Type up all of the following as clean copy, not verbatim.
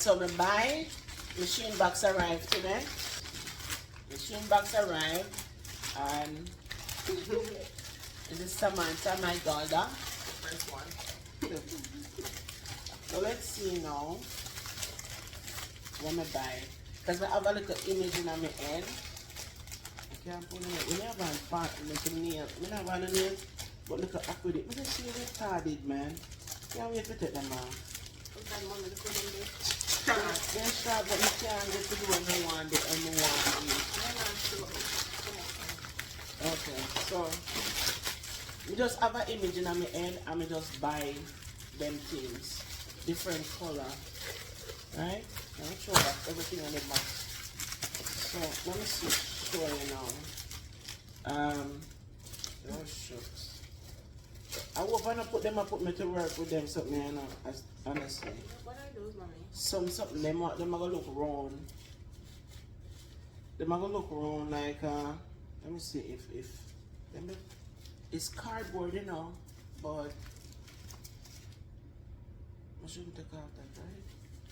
So me buy machine box arrived today. Machine box arrived and this is Samantha, my daughter. The first one. So let's see now what me buy. Because I have a little image in my head. I can't put it. We never have part little nail. We never have a nail. But look at with it. We just see retarded, man. Can't wait to take them out. They're sharp, but you can't get to do what you want and you want to do. Okay, so we just have an image in my head and we just buy them things. Different color. Right? I'll show that everything on the box. So let me see show you now. Oh shucks. I hope I don't put them, I put me to work with them something, you know, honestly. What are those, mommy? Something, them are gonna look round. Them are gonna look round like, let me see if it's cardboard, you know, but I shouldn't take out that, right?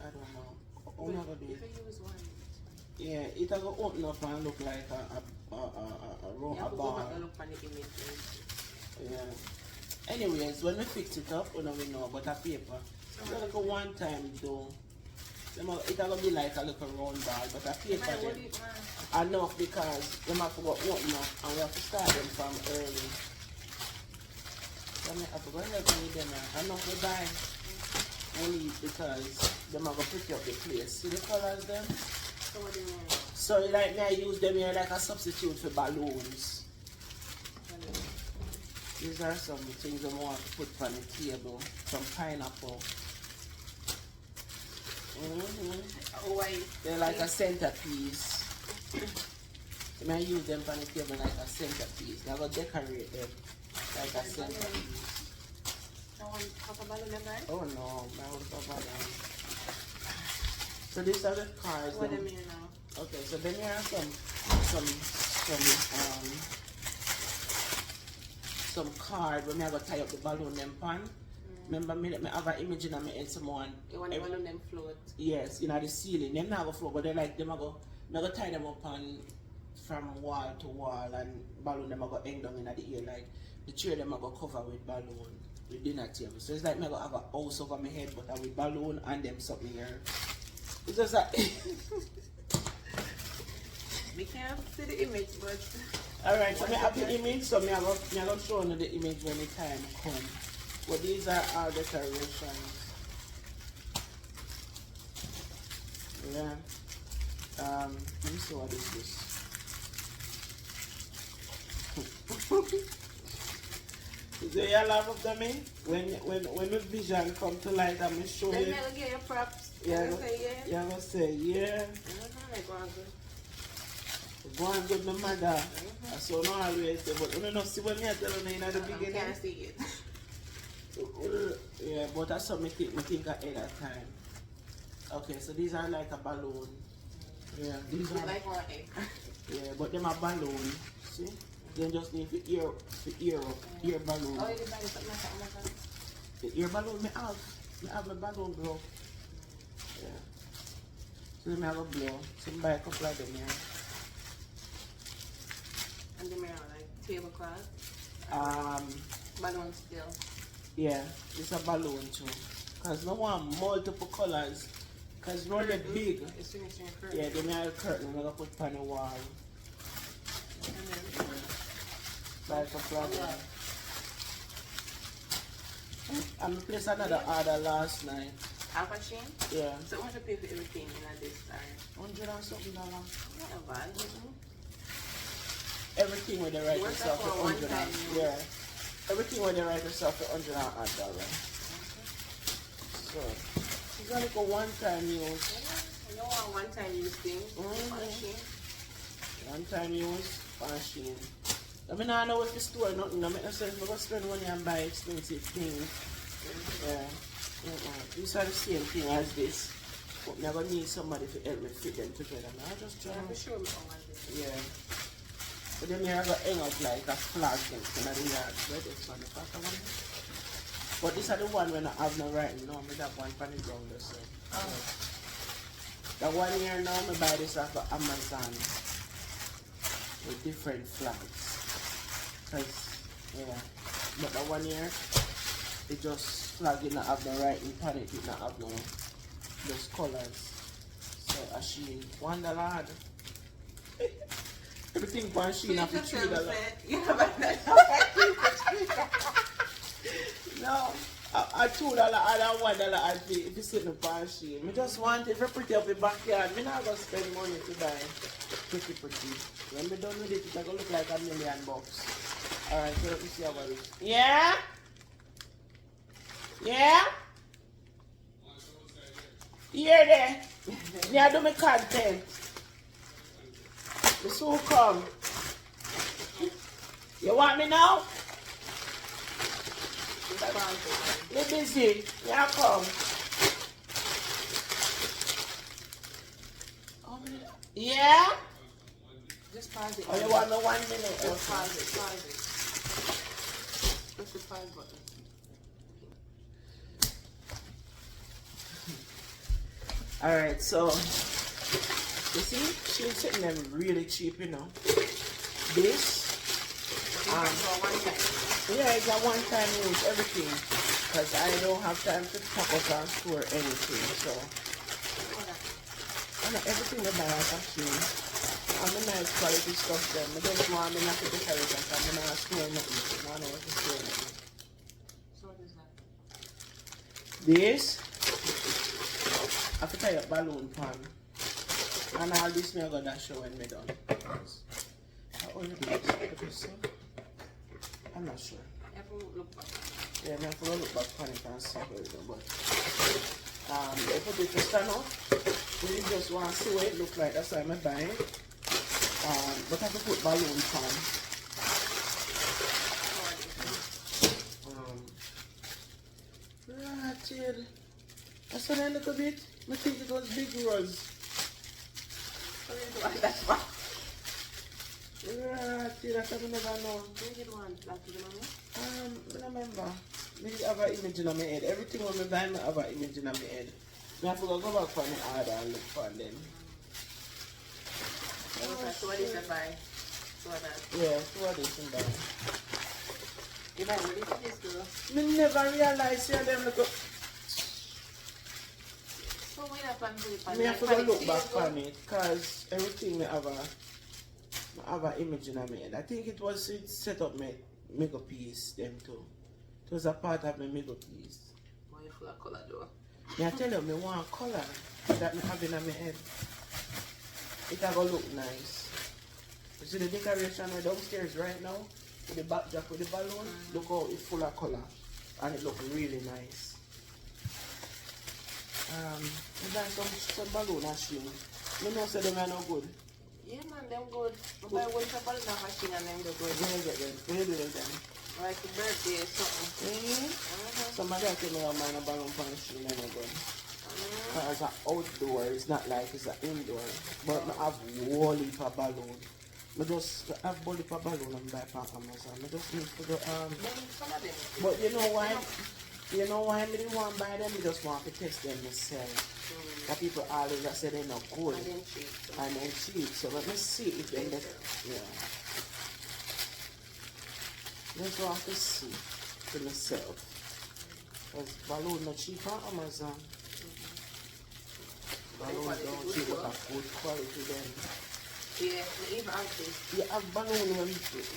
I don't know. Oh, Wait, not gonna do if it. I use one, Yeah, it'll go open up and look like a go back bar. and look on the image. Yeah. Anyways, when we fix it up, we know, but a paper. It's like a one time though. It's gonna be like a little round ball, but a paper then. Enough because they have to go open up and we have to start them from early. So I have to go help me with them. Enough to buy. Only because they have to pick up the place. See the colors them? So what do you mean? So like me, I use them here like a substitute for balloons. These are some things I want to put on the table. Some pineapple. Oh, why? They're like a centerpiece. So I use them on the table like a centerpiece. I'm going to decorate them like a centerpiece. I want half a balloon, right? Oh no, I want a balloon. So these are the cards. What do you mean now? Okay, so then here are some card when I go tie up the balloon them pan. Remember me have an image in my head someone. You want the balloon them float? Yes, you know the ceiling. Them not go float, but they like them I go tie them up on from wall to wall and balloon them I go hang down in the air like the chair them I go cover with balloon with dinner table. So it's like me I go have a house over my head but with balloon and them something here. It's just like We can't see the image, but alright, so I have the image, so I will show you the image when the time comes. But these are our decorations. Yeah. Let me see what is this. Is there a lot of them in? When the vision come to light, I'm show you. Then I'll get your props. Yeah, I'll say yeah. yeah, I'm gonna say yeah. Go on good my mother. So no always say, but you don't see what me tell you in the beginning. I can't see it. Yeah, but that's something me think ahead of time. Okay, so these are like a balloon. Yeah, these are like one egg. yeah, but them are balloon. See? They just need the ear balloon. Oh, you buy something like that? The ear balloon me have a balloon blow. Yeah. So me have a blow. So buy a couple of them here. And the mirror, like tablecloth. Balloon still. Yeah, it's a balloon too. Cause no want multiple colors. Cause when they're big. It's finishing a curtain. Yeah, they may have a curtain I'm gonna put on the wall. And then Like a flag. And we placed another order last night. half a chain. Yeah. So I want to pay for everything in this time. $100 and something. Not bad. Everything with the right What's yourself that for for one time $100. use? Yeah. Everything with the right yourself for $100. So you gotta go one time use. I don't want one time use thing. One time use machine. I mean I know if you store nothing, I make no sense to spend money and buy expensive things. Yeah. These are the same thing as this. But I'm gonna need somebody to help me fit them together. Now I just try. I'm sure we don't want this. Yeah. But then you're going to hang up like a flag in the yard. Where this one, the faster one? But these are the one when I have no writing. No, I have one for the ground. So. The 1 year now, I buy this off of Amazon with different flags. Cause, yeah, but the 1 year, it just flag it not have no writing on it, it not have no those colors. So I Shein $1. Everything on Shein have $3. No, a $2 and a $1 ad fee if you sit in the pan Shein. I just want it for pretty up in the backyard. I'm not gonna spend money to buy pretty. When we done with it, it's gonna look like $1,000,000. Alright, so let me see how it is. Yeah? Yeah? Here there. Yeah, do my content. The soon come. You want me now? You busy? Yeah, come. Yeah? Just pause it. Oh, you want me 1 minute? Just pause it. Press the pause button. Alright, so you see, she's sitting them really cheap, you know. This, yeah, it's a one-time use, everything, because I don't have time to pack up and store anything, so I know everything I buy actually. I'm a nice quality stuff then. I don't want me not to decorate it, I'm not store nothing, so I know what to store nothing. So what is that? This, I have to tie up balloon pan. And all this me I got that show when me done. I only do this. I'm not sure. You have to look back. Yeah, I have to look back on it and see how it is. But if I put it to stand up, you just want to see what it look like. That's why I'm buying it. But I have to put balloon pan. Right, I saw that a little bit. I think it was big rose. That's why. Right, that I never know. Where did one? Back to the mommy? I remember. I have an image in my head. Everything when I buy, I have an image in my head. I have to go back for the order and look for them. So what is the buy? Yeah, so what is in there? You buy ready for this girl? I never realized here them look up. So we have plan for the pan. I have to go look back on it because everything I have an image in my head. I think it set up my mega piece them too. It was a part of my mega piece. Why you full of color though? I tell you, I want color that I have in my head. It will look nice. You see the decoration we're downstairs right now? With the backdrop with the balloon? Look how it's full of color. And it looks really nice. You buy some balloon machine. You know say them are no good. Yeah man, them good. But I want to balloon machine and them go good. Where you get them? Where you do them? Like a birthday or something. Somebody I tell me I mind a balloon machine and I'm good. It's an outdoor, it's not like it's an indoor. But I have whole heap of balloon. I just have whole heap of balloon and buy from Amazon. I just need to go But you know why? You know why I didn't want to buy them? I just want to test them myself. The people always say they're not good. And then cheap. So let me see if they yeah. Just want to see for myself. Because balloon not cheap on Amazon. Balloon don't cheap but a good quality then. Yeah, even artists. You have balloon when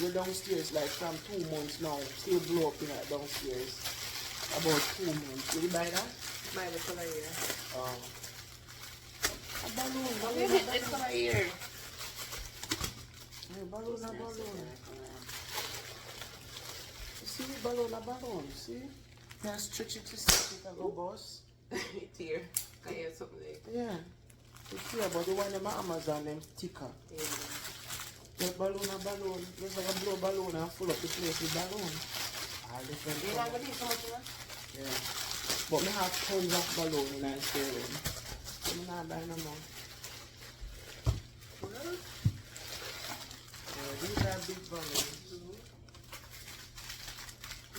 we're downstairs like from 2 months now. Still blow up in that downstairs. About 2 months. Will you buy that? Buy the color here. A balloon. Maybe the color here. Yeah, balloon, a balloon. See, balloon, see? Now stretch it to see if I go boss. It's here. I hear something like Yeah. It's here, but the one in my Amazon, them thicker. yeah. The balloon, a balloon. Just like a blow balloon and full up the place with balloon. All different You not gonna need so much, man? Yeah. But I have tons of balloon in my spare room. I'm not buying no more. Yeah, these are big balloons.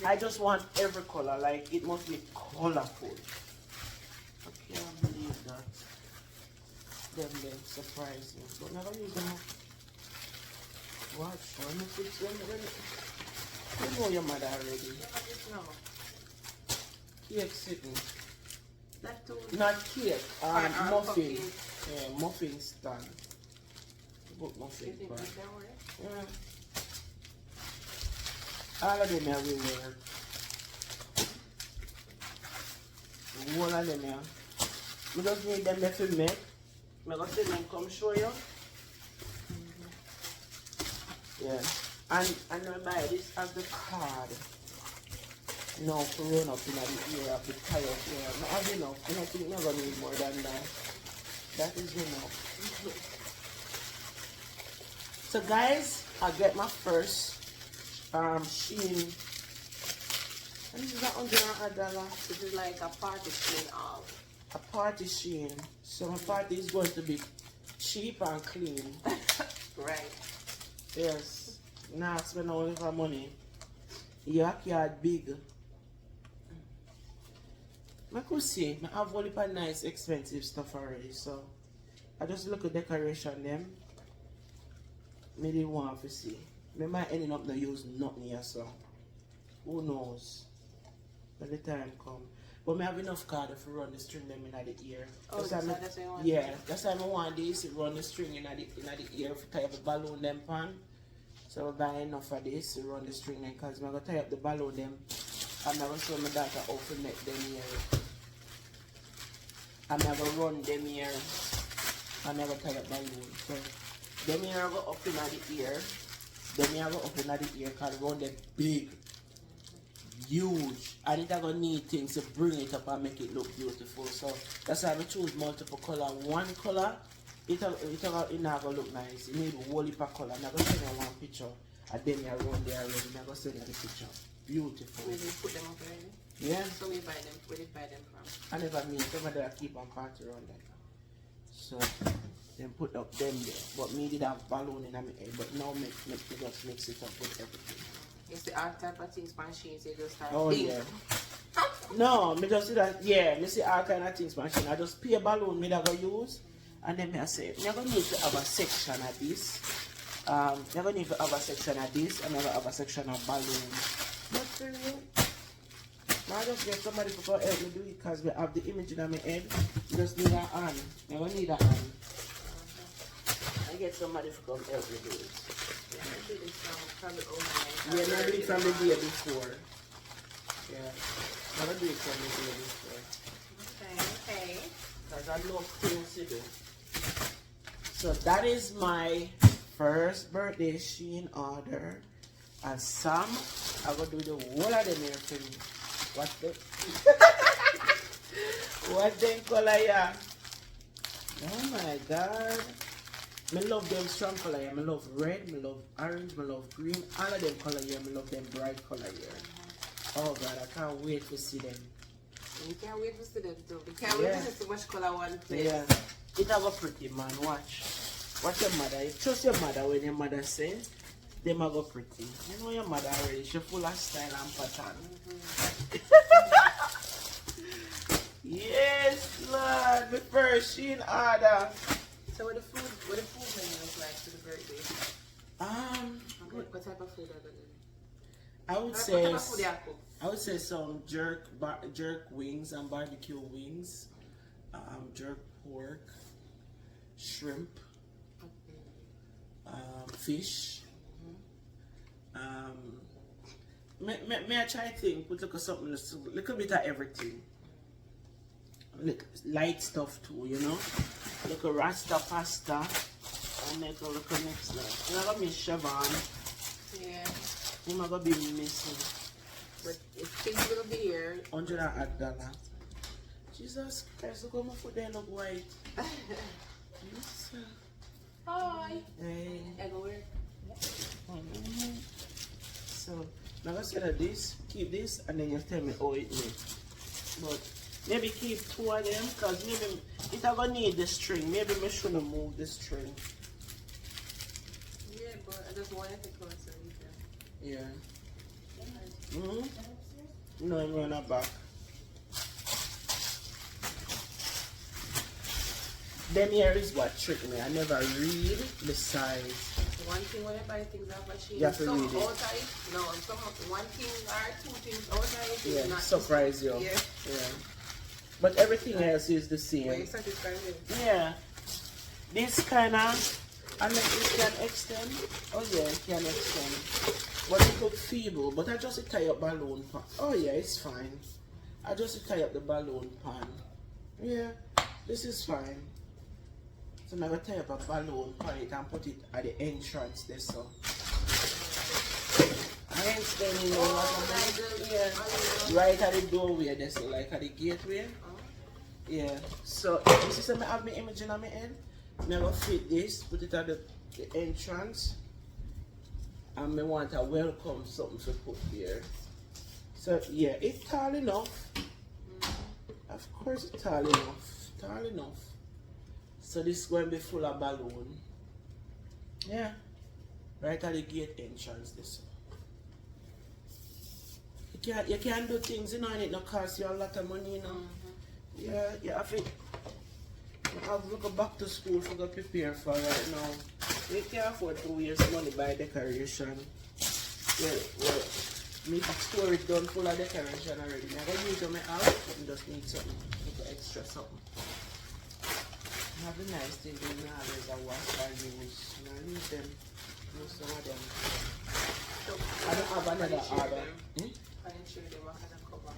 I just want every color, like it must be colorful. I can't believe that. them then surprise you. But never use them. Watch, when you fix them, you know your mother already. Cake sitting. That too. Not cake, muffin. cupcake. Yeah, muffin stand. Put muffin You think stand. we can wear? Yeah. All of them everywhere. One of them here. We just need them to make. I'm going to see them come show you. Yeah. And I buy this as the card. No, to run up in the ear of the tire here. Not have enough. I don't think you're going to need more than that. That is enough. So guys, I get my first Shein. And this is $100. This is like a party clean off. A party Shein. So my party is going to be cheap and clean. Right. Yes. Nah, spend all of our money. Your backyard big. I could see, I have all of nice expensive stuff already, so I just look at decoration them. Maybe want to see. I might end up not use nothing here, so who knows? When the time come. But I have enough card to run the string them in the ear. Oh, that's what you want. Yeah, that's why I want this, run the string in the ear to tie up the balloon them pan. So I buy enough of this to run the string them because I'm going to tie up the balloon them. I'm going to show my daughter how to make them here. I'm going to run them here. I'm going to tie up balloon. So them here go up in the ear. Them here go up in the ear because run them big. Huge, and it's gonna need things to bring it up and make it look beautiful. So that's why I choose multiple color. One color, it's not gonna look nice. You need a whole heap of color. I'm gonna send you one picture, and then you run there already. I'm gonna send you the picture. Beautiful. Maybe put them up already. Yeah. So we buy them. Where did you buy them from? I never mean somebody that keep on party around that. So then put up them there. But me did have balloon in my head. But now me just mix it up with everything. It's the art type of things machine, so you just start yeah. No, me just see that, yeah, me see all kind of things machine. I just pay a balloon me that go use, and then me I say, me gonna need to have a section of this. Me gonna need to have a section of this, and me gonna have a section of balloons. But for real, I just get somebody to go help me do it, because we have the image in my head. You just need a hand. Me gonna need a hand. I get somebody to come help me do it. Yeah, I do this from the old Yeah, I do it from the day before. Yeah, I do it from the day before. Okay. Because I love things to do. So that is my first birthday Shein order. And Sam, I'm going to do the whole of them here for me. What the? What them color here? Oh my God. I love them strong color here. I love red, I love orange, I love green. All of them color here. I love them bright color here. Oh God, I can't wait to see them. You can't wait to see them too. You can't wait to see so much color one place. Yeah. It have a pretty man. Watch. Watch your mother. Trust your mother when your mother say them are go pretty. You know your mother already. She full of style and pattern. Yes, Lord. The first Shein order. So what the food menu is like for the birthday? What type of food are they doing? I would What say type of food they are cook? I would say some jerk wings and barbecue wings, jerk pork, shrimp, fish. May I try to think? Put look at something, a little bit of everything. Light stuff too, you know. Look at rasta pasta, and make a look at next level. I'm not gonna miss Siobhan. Yeah. I'm not gonna be missing. But if things will be here. $100. Jesus Christ, look how my foot there look white. Yes, sir. Hi. Hey. I go where? So, now let's get at this, keep this, and then you tell me how it looks. But maybe keep two of them, because maybe it's gonna need the string. Maybe I shouldn't move the string. Yeah, but I just wanted to close it. Yeah. No, I'm going back. Them here is what tricked me. I never read the size. One thing when I buy things off machine, You have to some read it. outside, no, some one thing or two things outside. Yeah, not surprise you. Yeah. Yeah. But everything else is the same. Were you satisfied with? Yeah. This kind of, unless it can extend. Oh yeah, it can extend. But it look feeble. But I just tie up balloon pan. Oh yeah, it's fine. I just tie up the balloon pan. Yeah, this is fine. So I'm going to tie up a balloon pan it and put it at the entrance there so. I ain't spending no lot of money. Yeah. Right at the doorway there so like at the gateway. Yeah. So you see so I have my image in my head. I'm going to fit this, put it at the entrance. And I want a welcome something to put here. So yeah, it's tall enough. Of course it's tall enough. Tall enough. So this is going to be full of balloon. Yeah. Right at the gate entrance this. You can't do things, you know, and it not cost you a lot of money, you know. Yeah, you have to go back to school for to prepare for right now. You can't afford to waste money by decoration. Well, me store it done full of decoration already. I'm going to use my house, but just need something, little extra something. I have a nice thing in always I wash and use. And I use them. Use some of them. I don't have another order. I didn't show them what kind of cover.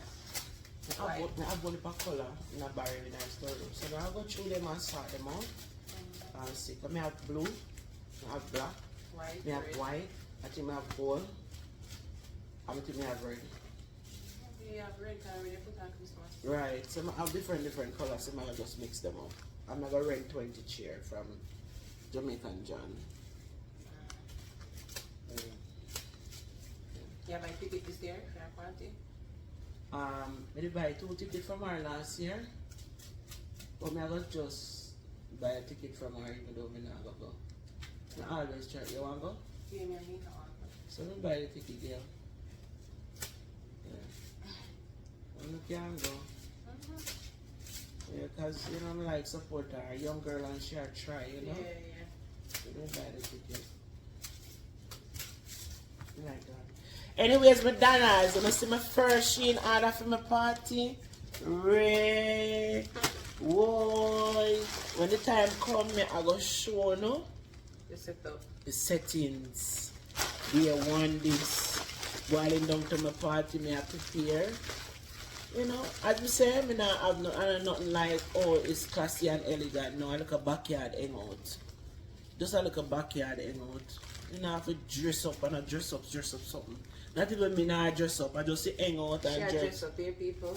I have one per color in a barrel in a storeroom. So now I go through them and sort them out. And see. I have blue, I have black, White, I have red. white, I think I have gold, I think I have red. You have red, can I already put on Christmas? Right, so I have different colors, so I just mix them up. I'm going to rent 20 chair from Jamaican John. Yeah, my ticket is there for a party. I did buy 2 tickets from her last year. But I was just buy a ticket from her even though I not go. I always try. You want to go? Yeah, me and me on. So I buy the ticket there. Yeah. Well, you can go. Yeah, because you know, like support her, a young girl and she try, you know? Yeah. So don't buy the ticket. Like that. Anyways, McDonald's, when I see my first Sheen order for my party, Ray, boy, when the time come, I go show no The setup. the settings. They want this. While down to my party, me I prepare. You know, as we say, I have nothing like, oh, it's classy and elegant. No, I look a backyard hangout. Just a look a backyard hangout. You know, I have to dress up and I dress up something. Not even me now dress up, I just say hang out and dress. She dress up here, people.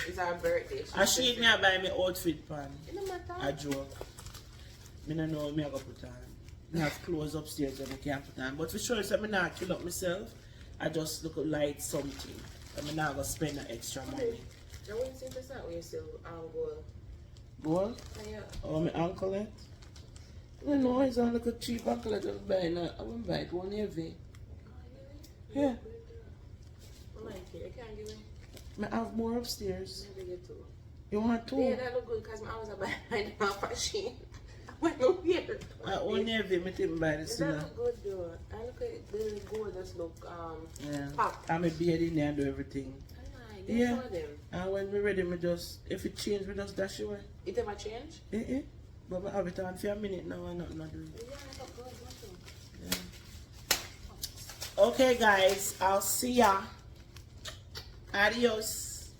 It's our birthday. And she me buy me outfit pan. It don't matter. I joke. Me don't know me I go put on. I have clothes upstairs that I can't put on. But for sure, so I not kill up myself. I just look like something. I'm not gonna spend that extra money. I wouldn't say this out when you still gold. Gold? Yeah. Oh, my uncle it? No, no, it's on like a cheap uncle I just buy now. I won't buy it one heavy. Yeah. I like it. I can't give it. I have more upstairs. Maybe get two. You want two? Yeah, that look good because I was about to buy my machine. I went over here. I only heavy, I didn't buy this. That look good though. I look at the gold just look yeah. pop. I'm a beard in there and do everything. Yeah. And when we're ready, me just, if it change, we just dash away. It ever change? But I have it on for a minute now and nothing to do. Yeah, I look good. Yeah. Okay, guys, I'll see ya. Adios.